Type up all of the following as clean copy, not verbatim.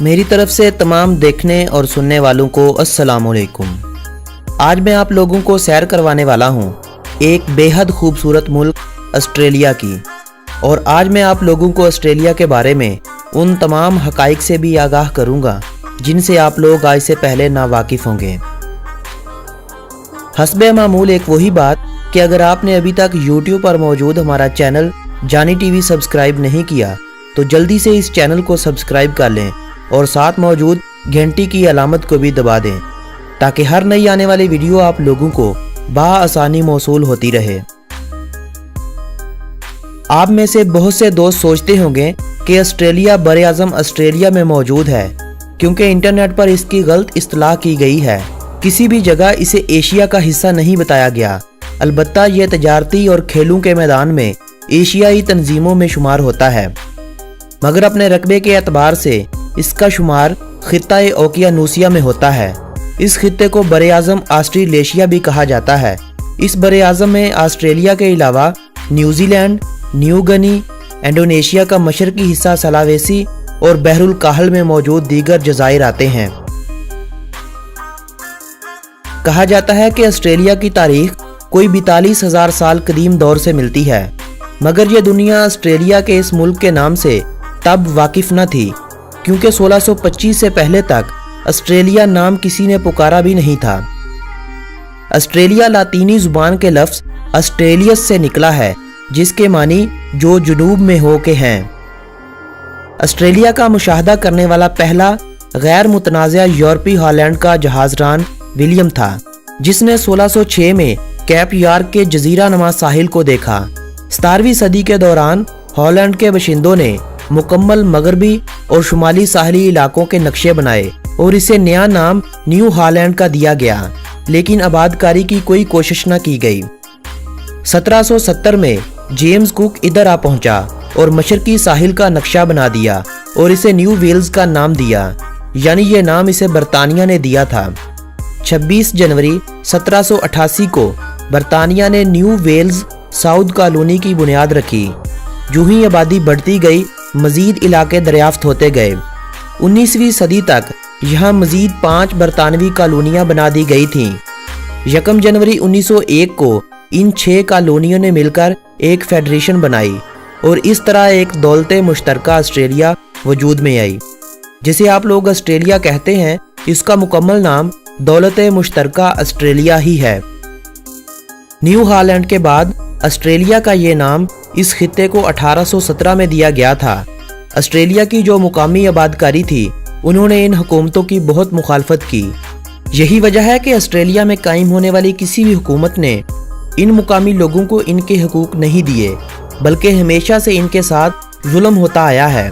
میری طرف سے تمام دیکھنے اور سننے والوں کو السلام علیکم۔ آج میں آپ لوگوں کو سیر کروانے والا ہوں ایک بے حد خوبصورت ملک آسٹریلیا کی، اور آج میں آپ لوگوں کو آسٹریلیا کے بارے میں ان تمام حقائق سے بھی آگاہ کروں گا جن سے آپ لوگ آج سے پہلے ناواقف ہوں گے۔ حسب معمول ایک وہی بات کہ اگر آپ نے ابھی تک یوٹیوب پر موجود ہمارا چینل جانی ٹی وی سبسکرائب نہیں کیا تو جلدی سے اس چینل کو سبسکرائب کر لیں اور ساتھ موجود گھنٹی کی علامت کو بھی دبا دیں تاکہ ہر نئی آنے والی ویڈیو آپ لوگوں کو بآسانی موصول ہوتی رہے۔ آپ میں سے بہت سے دوست سوچتے ہوں گے کہ آسٹریلیا براعظم آسٹریلیا میں موجود ہے، کیونکہ انٹرنیٹ پر اس کی غلط اصطلاح کی گئی ہے۔ کسی بھی جگہ اسے ایشیا کا حصہ نہیں بتایا گیا، البتہ یہ تجارتی اور کھیلوں کے میدان میں ایشیائی تنظیموں میں شمار ہوتا ہے، مگر اپنے رقبے کے اعتبار سے اس کا شمار خطہ اوقیانوسیہ میں ہوتا ہے۔ اس خطے کو براعظم آسٹریلیشیا بھی کہا جاتا ہے۔ اس براعظم میں آسٹریلیا کے علاوہ New Zealand, New Guinea, Indonesia کا مشرقی حصہ سلاویسی اور بحر الکاہل میں موجود دیگر جزائر آتے ہیں۔ کہا جاتا ہے کہ آسٹریلیا کی تاریخ کوئی 42,000 سال قدیم دور سے ملتی ہے، مگر یہ دنیا آسٹریلیا کے اس ملک کے نام سے تب واقف نہ تھی، کیونکہ 1625 سے پہلے تک آسٹریلیا نام کسی نے پکارا بھی نہیں تھا۔ آسٹریلیا لاطینی زبان کے لفظ آسٹریلیس سے نکلا ہے، جس کے معنی جو جنوب میں ہو کے ہیں۔ آسٹریلیا کا مشاہدہ کرنے والا پہلا غیر متنازع یورپی ہالینڈ کا جہاز ران ولیم تھا، جس نے 1606 میں کیپ یارک کے جزیرہ نما ساحل کو دیکھا۔ 17ویں صدی کے دوران ہالینڈ کے باشندوں نے مکمل مغربی اور شمالی ساحلی علاقوں کے نقشے بنائے اور اسے نیا نام نیو ہالینڈ کا دیا گیا، لیکن آبادکاری کی کوئی کوشش نہ کی گئی۔ 1770 میں جیمز کوک ادھر آ پہنچا اور مشرقی ساحل کا نقشہ بنا دیا اور اسے نیو ویلز کا نام دیا، یعنی یہ نام اسے برطانیہ نے دیا تھا۔ 26 جنوری 1788 کو برطانیہ نے نیو ویلز ساؤتھ کالونی کی بنیاد رکھی۔ جو ہی آبادی بڑھتی گئی، مزید علاقے دریافت ہوتے گئے۔ 19ویں صدی تک یہاں مزید 5 برطانوی کالونیاں بنا دی گئی تھیں۔ 1 جنوری 1901 کو ان 6 کالونیوں نے مل کر ایک فیڈریشن بنائی اور اس طرح ایک دولت مشترکہ آسٹریلیا وجود میں آئی، جسے آپ لوگ آسٹریلیا کہتے ہیں۔ اس کا مکمل نام دولت مشترکہ آسٹریلیا ہی ہے۔ نیو ہالینڈ کے بعد آسٹریلیا کا یہ نام اس خطے کو 1817 میں دیا گیا تھا۔ آسٹریلیا کی جو مقامی آبادکاری تھی، انہوں نے ان حکومتوں کی بہت مخالفت کی۔ یہی وجہ ہے کہ آسٹریلیا میں قائم ہونے والی کسی بھی حکومت نے ان مقامی لوگوں کو ان کے حقوق نہیں دیے، بلکہ ہمیشہ سے ان کے ساتھ ظلم ہوتا آیا ہے۔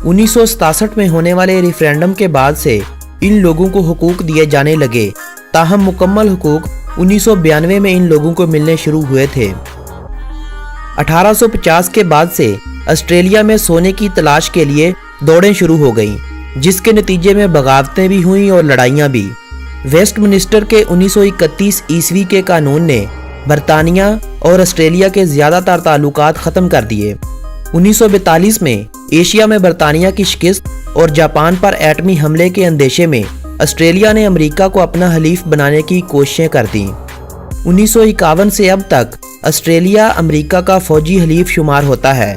1967 میں ہونے والے ریفرینڈم کے بعد سے ان لوگوں کو حقوق دیے جانے لگے، تاہم مکمل حقوق 1992 میں ان لوگوں کو ملنے شروع ہوئے تھے۔ 1850 کے بعد سے آسٹریلیا میں سونے کی تلاش کے لیے دوڑیں شروع ہو گئیں، جس کے نتیجے میں بغاوتیں بھی ہوئیں اور لڑائیاں بھی۔ ویسٹ منسٹر کے 1931 عیسوی کے قانون نے برطانیہ اور آسٹریلیا کے زیادہ تر تعلقات ختم کر دیے۔ 1942 میں ایشیا میں برطانیہ کی شکست اور جاپان پر ایٹمی حملے کے اندیشے میں آسٹریلیا نے امریکہ کو اپنا حلیف بنانے کی کوششیں کر دیں۔ 1951 سے اب تک آسٹریلیا امریکہ کا فوجی حلیف شمار ہوتا ہے۔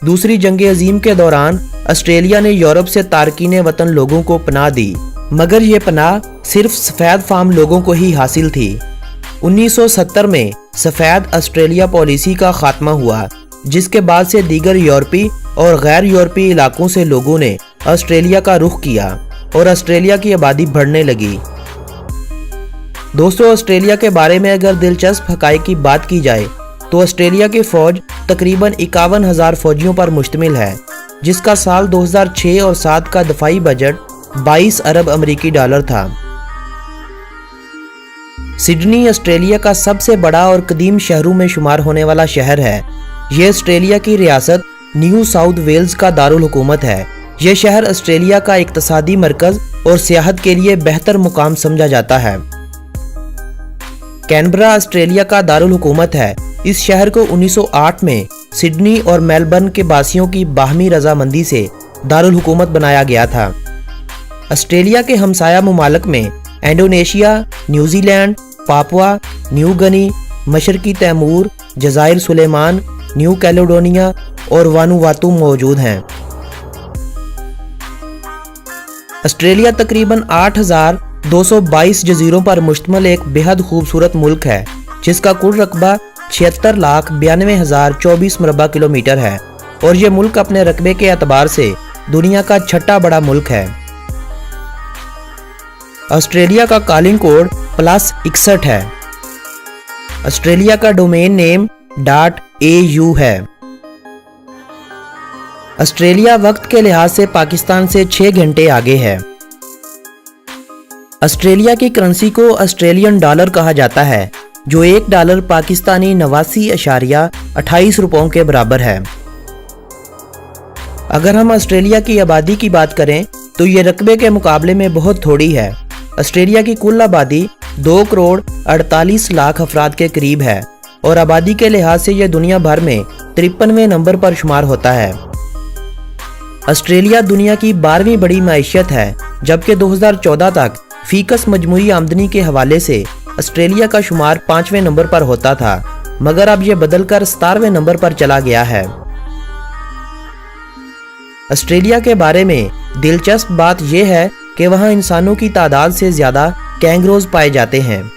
دوسری جنگ عظیم کے دوران آسٹریلیا نے یورپ سے تارکین وطن لوگوں کو پناہ دی، مگر یہ پناہ صرف سفید فام لوگوں کو ہی حاصل تھی۔ 1970 میں سفید آسٹریلیا پالیسی کا خاتمہ ہوا، جس کے بعد سے دیگر یورپی اور غیر یورپی علاقوں سے لوگوں نے آسٹریلیا کا رخ کیا اور آسٹریلیا کی آبادی بڑھنے لگی۔ دوستو، آسٹریلیا کے بارے میں اگر دلچسپ حقائق کی بات کی جائے تو آسٹریلیا کی فوج تقریباً 51,000 فوجیوں پر مشتمل ہے، جس کا سال 2006 اور 7 کا دفاعی بجٹ 22 ارب امریکی ڈالر تھا۔ سڈنی آسٹریلیا کا سب سے بڑا اور قدیم شہروں میں شمار ہونے والا شہر ہے۔ یہ آسٹریلیا کی ریاست نیو ساؤتھ ویلز کا دارالحکومت ہے۔ یہ شہر آسٹریلیا کا اقتصادی مرکز اور سیاحت کے لیے بہتر مقام سمجھا جاتا ہے۔ کینبرا آسٹریلیا کا دارالحکومت ہے۔ اس شہر کو 1908 میں سڈنی اور میلبرن کے باسیوں کی باہمی رضامندی سے دارالحکومت بنایا گیا تھا۔ ऑस्ट्रेलिया के हमसाया ममालिक में Indonesia, New Zealand, Papua New Guinea, मशरकी तैमूर, जज़ायर सुलेमान, न्यू कैलेडोनिया और वानुवातु मौजूद हैं। ऑस्ट्रेलिया तकरीबन 8,222 जजीरों पर मुश्तमिल एक बेहद खूबसूरत मुल्क है, जिसका कुल रकबा 76,92,024 मुरबा किलोमीटर है और ये मुल्क अपने रकबे के एतबार से दुनिया का छठा बड़ा मुल्क है। ऑस्ट्रेलिया का कॉलिंग कोड +61 है। ऑस्ट्रेलिया का डोमेन नेम .au है। ऑस्ट्रेलिया वक्त के लिहाज से पाकिस्तान से 6 घंटे आगे है। ऑस्ट्रेलिया की करेंसी को ऑस्ट्रेलियन डॉलर कहा जाता है, जो $1 पाकिस्तानी 89.28 रुपयों के बराबर है। अगर हम ऑस्ट्रेलिया की आबादी की बात करें तो ये रकबे के मुकाबले में बहुत थोड़ी है। ऑस्ट्रेलिया की कुल आबादी 2,48,00,000 अफराद के करीब है और आबादी के लिहाज से यह दुनिया भर में 53वें नंबर पर शुमार होता है। ऑस्ट्रेलिया दुनिया की 12वीं बड़ी मईशत है, जबकि 2014 तक फीकस मजमूई आमदनी के हवाले से ऑस्ट्रेलिया का शुमार 5वें नंबर पर होता था, मगर अब यह बदलकर 17वें नंबर पर चला गया है। ऑस्ट्रेलिया के बारे में दिलचस्प बात यह है कि वहां इंसानों की तादाद से ज्यादा कैंगरोज पाए जाते हैं।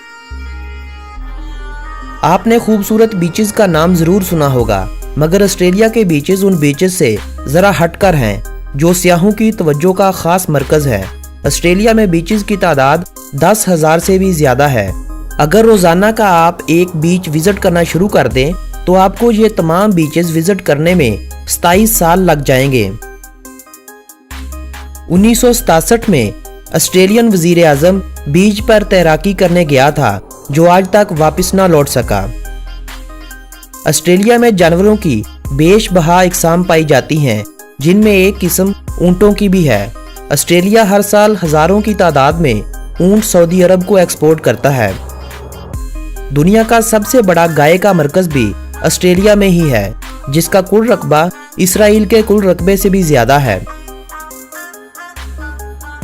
आपने खूबसूरत बीचेस का नाम जरूर सुना होगा, मगर ऑस्ट्रेलिया के बीचेस उन बीचेस से जरा हटकर हैं जो सियाहों की तवज्जो का खास मरकज है। ऑस्ट्रेलिया में बीचेस की तादाद 10,000 से भी ज्यादा है। अगर रोजाना का आप एक बीच विजिट करना शुरू कर दें तो आपको ये तमाम बीचेस विजिट करने में 27 साल लग जाएंगे। 1967 में ऑस्ट्रेलियन वजीर आजम बीच पर तैराकी करने गया था, जो आज तक वापस ना लौट सका। ऑस्ट्रेलिया में जानवरों की बेशबहा इकसाम पाई जाती हैं, जिनमें एक किस्म ऊंटों की भी है। ऑस्ट्रेलिया हर साल हजारों की तादाद में ऊंट सऊदी अरब को एक्सपोर्ट करता है। दुनिया का सबसे बड़ा गाय का मरकज भी ऑस्ट्रेलिया में ही है, जिसका कुल रकबा इसराइल के कुल रकबे से भी ज्यादा है।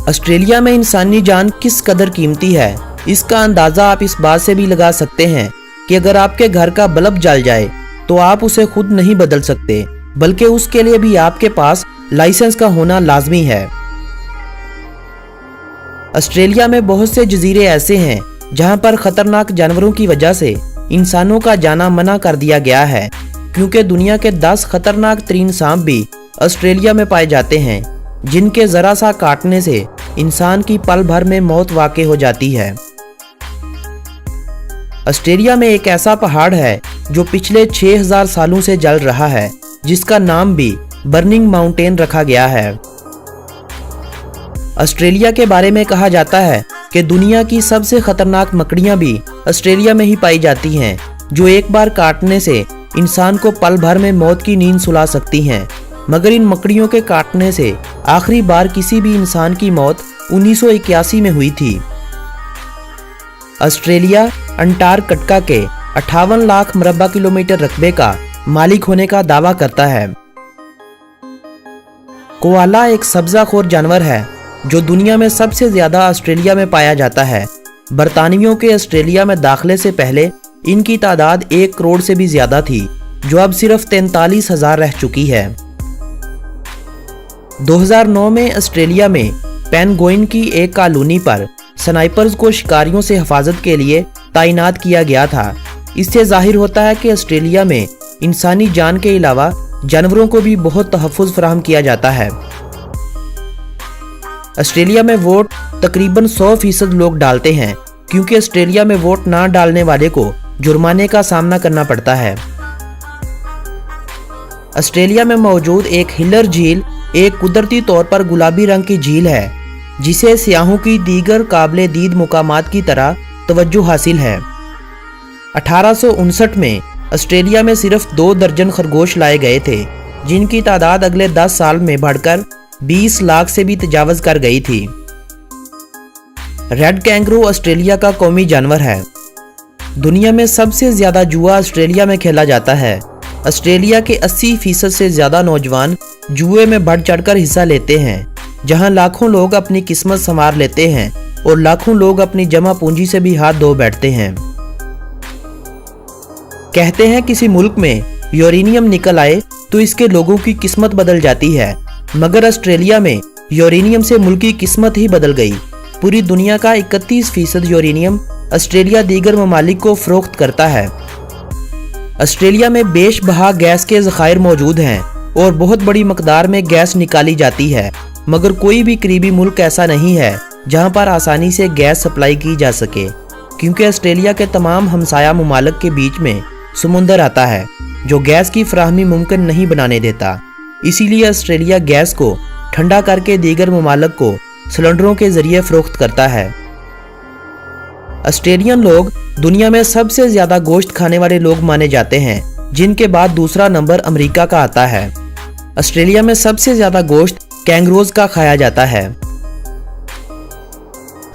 ऑस्ट्रेलिया में इंसानी जान किस कदर कीमती है, इसका अंदाजा आप इस बात से भी लगा सकते हैं कि अगर आपके घर का बल्ब जल जाए तो आप उसे खुद नहीं बदल सकते, बल्कि उसके लिए भी आपके पास लाइसेंस का होना लाजमी है। ऑस्ट्रेलिया में बहुत से जजीरे ऐसे हैं जहां पर खतरनाक जानवरों की वजह से इंसानों का जाना मना कर दिया गया है, क्योंकि दुनिया के 10 खतरनाक तरीन सांप भी ऑस्ट्रेलिया में पाए जाते हैं, जिनके जरा सा काटने से इंसान की पल भर में मौत वाक़ई हो जाती है। ऑस्ट्रेलिया में एक ऐसा पहाड़ है जो पिछले 6000 सालों से जल रहा है, जिसका नाम भी बर्निंग माउंटेन रखा गया है। ऑस्ट्रेलिया के बारे में कहा जाता है कि दुनिया की सबसे खतरनाक मकड़ियां भी ऑस्ट्रेलिया में ही पाई जाती हैं, जो एक बार काटने से इंसान को पल भर में मौत की नींद सुला सकती हैं। मगर इन मकड़ियों के काटने से आखिरी बार किसी भी इंसान की मौत 1981 में हुई थी। ऑस्ट्रेलिया अंटार्कटिका के 58 लाख मुरबा किलोमीटर रकबे का मालिक होने का दावा करता है। कोआला एक सब्जाखोर जानवर है जो दुनिया में सबसे ज्यादा ऑस्ट्रेलिया में पाया जाता है। बरतानियों के ऑस्ट्रेलिया में दाखिले से पहले इनकी तादाद 1 करोड़ से भी ज्यादा थी, जो अब सिर्फ 43,000 रह चुकी है। 2009 में ऑस्ट्रेलिया में पेंगुइन की एक कॉलोनी पर स्नाइपर्स को शिकारियों से हिफाजत के लिए तैनात किया गया था। इससे जाहिर होता है कि ऑस्ट्रेलिया में इंसानी जान के अलावा जानवरों को भी बहुत तहफ़्फ़ुज़ फराहम किया जाता है। ऑस्ट्रेलिया में वोट तकरीबन 100% लोग डालते हैं, क्योंकि ऑस्ट्रेलिया में वोट ना डालने वाले को जुर्माने का सामना करना पड़ता है। ऑस्ट्रेलिया में मौजूद एक हिलर झील एक कुदरती तौर पर गुलाबी रंग की झील है, जिसे सियाहों की दीगर काबिले दीद मुकामात की तरह तवज्जो हासिल है। 1859 में ऑस्ट्रेलिया में सिर्फ 2 दर्जन खरगोश लाए गए थे, जिनकी तादाद अगले 10 साल में बढ़कर 20 लाख से भी तजावज़ कर गई थी। रेड कैंगरू ऑस्ट्रेलिया का कौमी जानवर है। दुनिया में सबसे ज्यादा जुआ ऑस्ट्रेलिया में खेला जाता है। ऑस्ट्रेलिया के 80% से ज्यादा नौजवान जुए में बढ़ चढ़कर हिस्सा लेते हैं। जहां लाखों लोग अपनी किस्मत संवार लेते हैं और लाखों लोग अपनी जमा पूंजी से भी हाथ धो बैठते हैं। कहते हैं किसी मुल्क में यूरेनियम निकल आए तो इसके लोगों की किस्मत बदल जाती है, मगर ऑस्ट्रेलिया में यूरेनियम से मुल्क की किस्मत ही बदल गई। पूरी दुनिया का 31% यूरेनियम ऑस्ट्रेलिया दीगर ममालिक को फरोख्त करता है। ऑस्ट्रेलिया में बेशबहा गैस के ज़खायर मौजूद हैं और बहुत बड़ी मकदार में गैस निकाली जाती है, मगर कोई भी करीबी मुल्क ऐसा नहीं है जहां पर आसानी से गैस सप्लाई की जा सके, क्योंकि ऑस्ट्रेलिया के तमाम हमसाया ममालिक के बीच में समुंदर आता है जो गैस की फराहमी मुमकिन नहीं बनाने देता। इसीलिए ऑस्ट्रेलिया गैस को ठंडा करके दीगर ममालिक को सिलेंडरों के जरिए फरोख्त करता है। ऑस्ट्रेलियन लोग दुनिया में सबसे ज्यादा गोश्त खाने वाले लोग माने जाते हैं, जिनके बाद दूसरा नंबर अमेरिका का आता है। ऑस्ट्रेलिया में सबसे ज्यादा गोश्त कैंगरोज का खाया जाता है।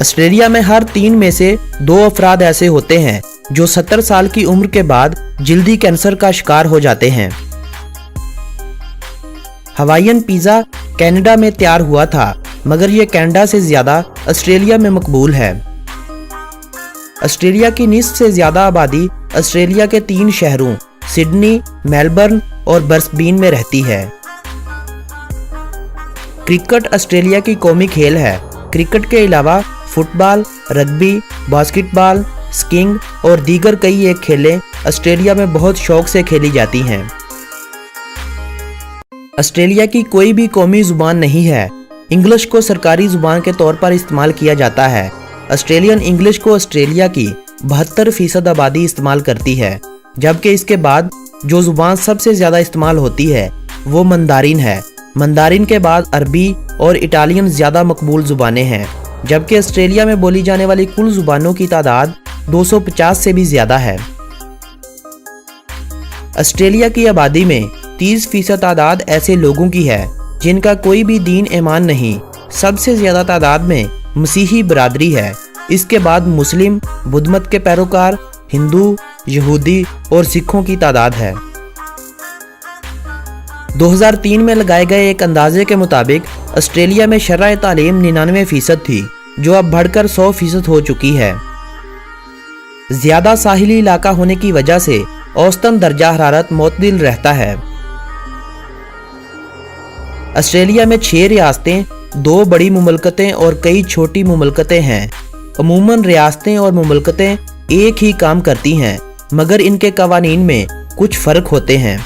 ऑस्ट्रेलिया में हर 3 में से 2 अफराद ऐसे होते हैं जो 70 साल की उम्र के बाद जल्दी कैंसर का शिकार हो जाते हैं। हवाईयन पिज़्ज़ा कनाडा में तैयार हुआ था, मगर यह कनाडा से ज्यादा ऑस्ट्रेलिया में मकबूल है। ऑस्ट्रेलिया की निस्फ से ज्यादा आबादी ऑस्ट्रेलिया के 3 शहरों सिडनी, मेलबर्न और ब्रिस्बेन में रहती है। क्रिकेट ऑस्ट्रेलिया की कौमी खेल है। क्रिकेट के अलावा फुटबॉल, रग्बी, बास्केटबॉल, स्कीइंग और दीगर कई एक खेलें ऑस्ट्रेलिया में बहुत शौक से खेली जाती हैं। ऑस्ट्रेलिया की कोई भी कौमी जुबान नहीं है। इंग्लिश को सरकारी जुबान के तौर पर इस्तेमाल किया जाता है। ऑस्ट्रेलियन इंग्लिश को ऑस्ट्रेलिया की 72% आबादी इस्तेमाल करती है, जबकि इसके बाद जो जुबान सबसे ज़्यादा इस्तेमाल होती है वो मंदारिन है। मंदारिन के बाद अरबी और इटालियन ज़्यादा मकबूल ज़ुबानें हैं, जबकि ऑस्ट्रेलिया में बोली जाने वाली कुल ज़ुबानों की तादाद 250 से भी ज़्यादा है। ऑस्ट्रेलिया की आबादी में 30% तादाद ऐसे लोगों की है जिनका कोई भी दीन ईमान नहीं। सबसे ज़्यादा तादाद में मसीही बरादरी है। इसके बाद मुस्लिम, बुद्ध मत के पैरोकार, हिंदू, यहूदी और सिखों की तादाद है। 2003 में लगाए गए एक अंदाजे के मुताबिक ऑस्ट्रेलिया में शरअ तालीम 99% थी, जो अब बढ़कर 100% हो चुकी है। ज्यादा साहिली इलाका होने की वजह से औसतन दर्जा हरारत मुतदिल रहता है। ऑस्ट्रेलिया में 6 रियासतें, 2 बड़ी मुमलकतें और कई छोटी मुमलकतें हैं। अमूमन रियासतें और मुमलकतें एक ही काम करती हैं, मगर इनके कवानीन में कुछ फ़र्क होते हैं।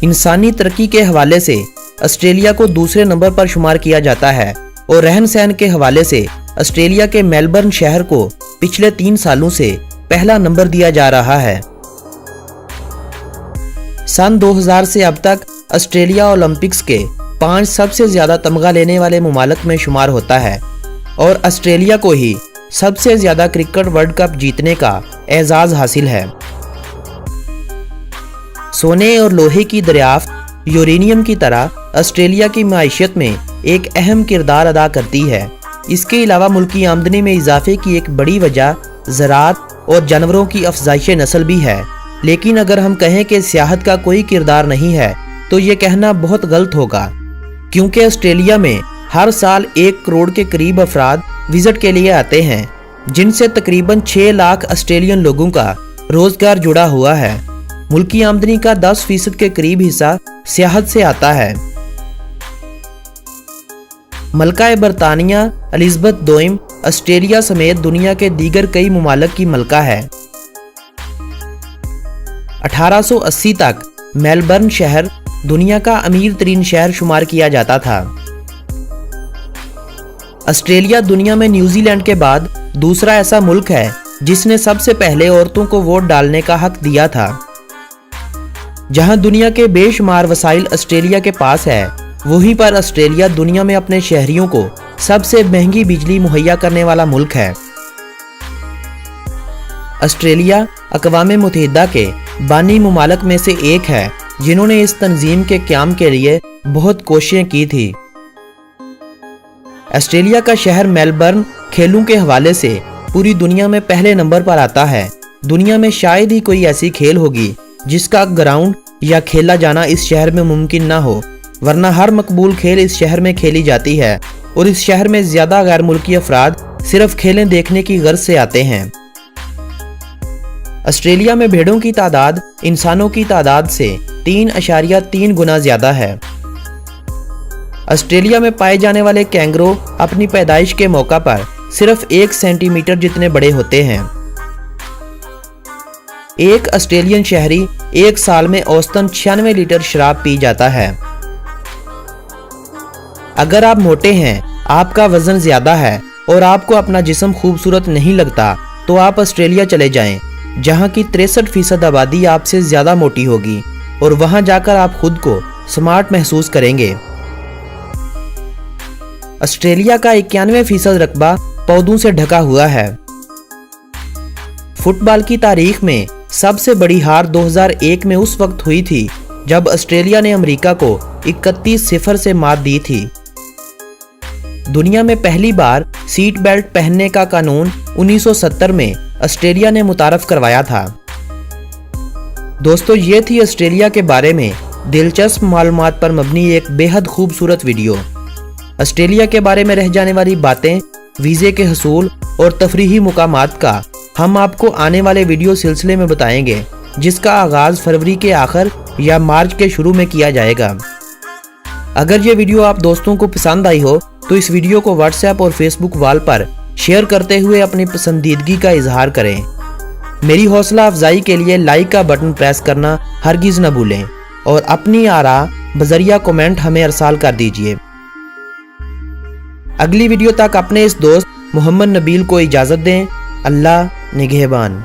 इंसानी तरक्की के हवाले से ऑस्ट्रेलिया को दूसरे नंबर पर शुमार किया जाता है और रहन सहन के हवाले से ऑस्ट्रेलिया के मेलबर्न शहर को पिछले 3 सालों से पहला नंबर दिया जा रहा है। सन 2000 से अब तक ऑस्ट्रेलिया ओलंपिक्स के 5 सबसे ज्यादा तमगा लेने वाले मुमालिक में शुमार होता है और ऑस्ट्रेलिया को ही सबसे ज्यादा क्रिकेट वर्ल्ड कप जीतने का एजाज हासिल है। सोने और लोहे की दरियाफ्त यूरेनियम की तरह ऑस्ट्रेलिया की माइशत में एक अहम किरदार अदा करती है। इसके अलावा मुल्की आमदनी में इजाफे की एक बड़ी वजह ज़राअत और जानवरों की अफजाइश नस्ल भी है। लेकिन अगर हम कहें कि सियाहत का कोई किरदार नहीं है तो ये कहना बहुत गलत होगा, क्योंकि ऑस्ट्रेलिया में हर साल 1 करोड़ के करीब अफराद विजिट के लिए आते हैं, जिनसे तकरीबन 6 लाख ऑस्ट्रेलियन लोगों का रोजगार जुड़ा हुआ है। मुल्की आमदनी का 10% के करीब हिस्सा सियाहत से आता है। मलका बरतानिया एलिज़ाबेथ दोइम ऑस्ट्रेलिया समेत दुनिया के दीगर कई ममालिक की मलका है। 1880 तक मेलबर्न शहर दुनिया का अमीर तरीन शहर शुमार किया जाता था। ऑस्ट्रेलिया दुनिया में न्यूजीलैंड के बाद दूसरा ऐसा मुल्क है जिसने सबसे पहले औरतों को वोट डालने का हक दिया था। जहां दुनिया के बेशुमार वसाइल ऑस्ट्रेलिया के पास है, वहीं पर ऑस्ट्रेलिया दुनिया में अपने शहरियों को सबसे महंगी बिजली मुहैया करने वाला मुल्क है। ऑस्ट्रेलिया अक़वाम मुत्तहिदा के बानी ममालिक में से एक है जिन्होंने इस तंजीम के क़याम के लिए बहुत कोशिशें की थी। ऑस्ट्रेलिया का शहर मेलबर्न खेलों के हवाले से पूरी दुनिया में पहले नंबर पर आता है। दुनिया में शायद ही कोई ऐसी खेल होगी जिसका ग्राउंड या खेला जाना इस शहर में मुमकिन ना हो। वरना हर मकबूल खेल इस शहर में खेली जाती है और इस शहर में ज्यादा गैर मुल्की अफराद सिर्फ खेलें देखने की गर्ज से आते हैं। ऑस्ट्रेलिया में भेड़ों की तादाद इंसानों की तादाद से 3.3 गुना ज्यादा है। ऑस्ट्रेलिया में पाए जाने वाले कैंगरो अपनी पैदाइश के मौका पर सिर्फ 1 सेंटीमीटर जितने बड़े होते हैं। एक ऑस्ट्रेलियन शहरी एक साल में औसतन 96 लीटर शराब पी जाता है। अगर आप मोटे हैं, आपका वजन ज्यादा है और आपको अपना जिस्म खूबसूरत नहीं लगता तो आप ऑस्ट्रेलिया चले जाएं, जहां की 63% आबादी आपसे ज्यादा मोटी होगी और वहां जाकर आप खुद को स्मार्ट महसूस करेंगे। ऑस्ट्रेलिया का 91% रकबा पौधों से ढका हुआ है। फुटबॉल की तारीख में सबसे बड़ी हार 2001 में उस वक्त हुई थी जब ऑस्ट्रेलिया ने अमेरिका को 31-0 से मात दी थी। दुनिया में पहली बार सीट बेल्ट पहनने का कानून 1970 में ऑस्ट्रेलिया ने मुतारफ करवाया था। दोस्तों, ये थी ऑस्ट्रेलिया के बारे में दिलचस्प मालूमात पर मबनी एक बेहद खूबसूरत वीडियो। ऑस्ट्रेलिया के बारे में रह जाने वाली बातें, वीज़े के हसूल और तफरीही मुकामात का हम आपको आने वाले वीडियो सिलसिले में बताएंगे, जिसका आगाज़ फरवरी के आखिर या मार्च के शुरू में किया जाएगा। अगर ये वीडियो आप दोस्तों को पसंद आई हो तो इस वीडियो को व्हाट्सएप और फेसबुक वॉल पर शेयर करते हुए अपनी पसंदीदगी का इजहार करें। मेरी हौसला अफजाई के लिए लाइक का बटन प्रेस करना हरगिज न भूलें और अपनी आरा बजरिया कमेंट हमें अरसाल कर दीजिए। अगली वीडियो तक अपने इस दोस्त मोहम्मद नबील को इजाज़त दें। अल्लाह निगहबान।